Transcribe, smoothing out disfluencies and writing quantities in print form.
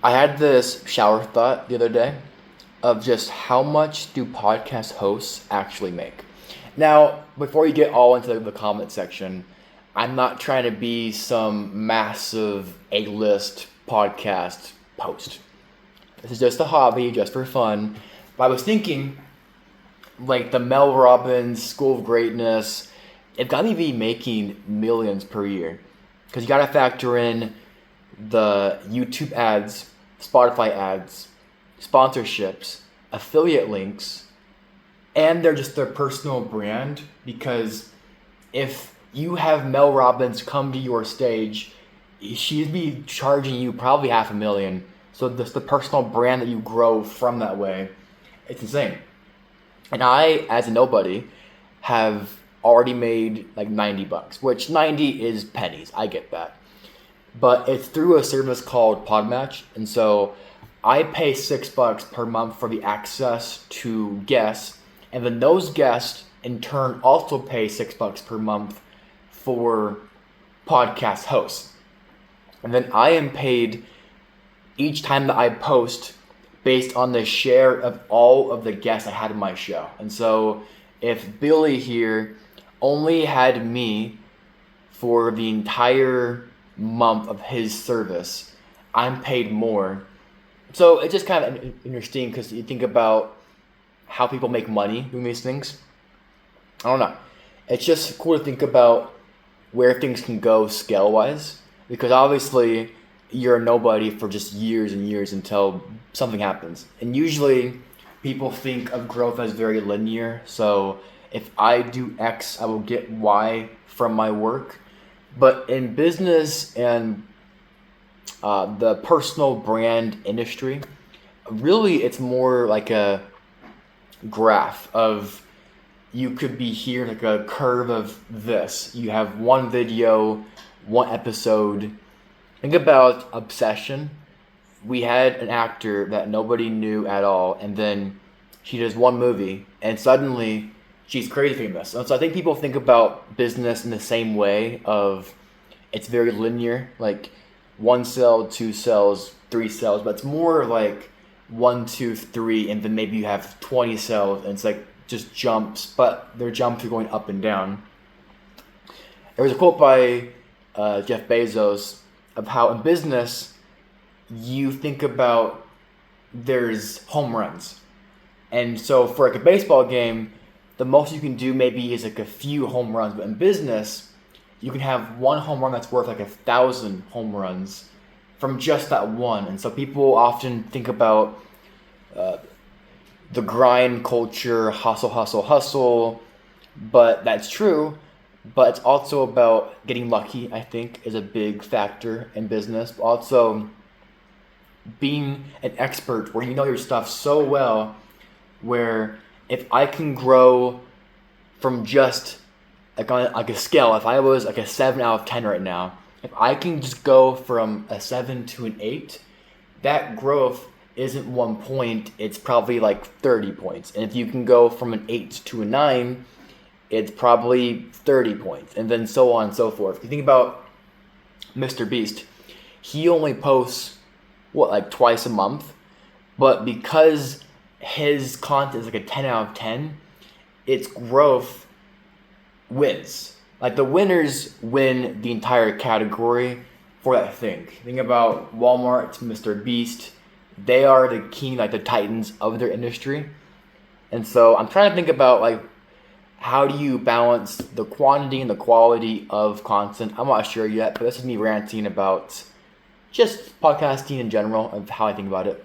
I had this shower thought the other day of just how much do podcast hosts actually make. Now, before you get all into the comment section, I'm not trying to be some massive A-list podcast host. This is just a hobby, just for fun. But I was thinking, like the Mel Robbins School of Greatness, it's got to be making millions per year. Because you got to factor in the YouTube ads, Spotify ads, sponsorships, affiliate links, and they're just their personal brand. Because if you have Mel Robbins come to your stage, she'd be charging you probably $500,000. So the personal brand that you grow from that way, it's insane. And I, as a nobody, have already made like $90, which 90 is pennies. I get that. But it's through a service called Podmatch. And so I pay $6 per month for the access to guests. And then those guests in turn also pay $6 per month for podcast hosts. And then I am paid each time that I post based on the share of all of the guests I had in my show. And so if Billy here only had me for the entire month of his service, I'm paid more. So it's just kind of interesting because you think about how people make money doing these things. I don't know. It's just cool to think about where things can go scale-wise, because obviously you're a nobody for just years and years until something happens. And usually people think of growth as very linear. So if I do X, I will get Y from my work. But in business and the personal brand industry, really it's more like a graph of, you could be here like a curve of this. You have one video, one episode. Think about Obsession. We had an actor that nobody knew at all, and then she does one movie, and suddenly she's crazy famous. And so I think people think about business in the same way of, it's very linear, like 1 sale, 2 sales, 3 sales, but it's more like 1, 2, 3, and then maybe you have 20 sales, and it's like just jumps, but their jumps are going up and down. There was a quote by Jeff Bezos of how in business you think about there's home runs. And so for like a baseball game, the most you can do maybe is like a few home runs. But in business, you can have one home run that's worth like 1,000 home runs from just that one. And so people often think about the grind culture, hustle, hustle, hustle. But that's true. But it's also about getting lucky, I think, is a big factor in business. But also being an expert where you know your stuff so well, where if I can grow from just like on like a scale, if I was like a 7 out of 10 right now, if I can just go from a 7 to an 8, that growth isn't 1 point, it's probably like 30 points. And if you can go from an 8 to a 9, it's probably 30 points, and then so on and so forth. If you think about Mr. Beast, he only posts, like twice a month, but because his content is like a 10 out of 10, its growth wins. Like the winners win the entire category for that thing. Think about Walmart, Mr. Beast. They are the king, like the titans of their industry. And so I'm trying to think about like, how do you balance the quantity and the quality of content? I'm not sure yet, but this is me ranting about just podcasting in general, of how I think about it.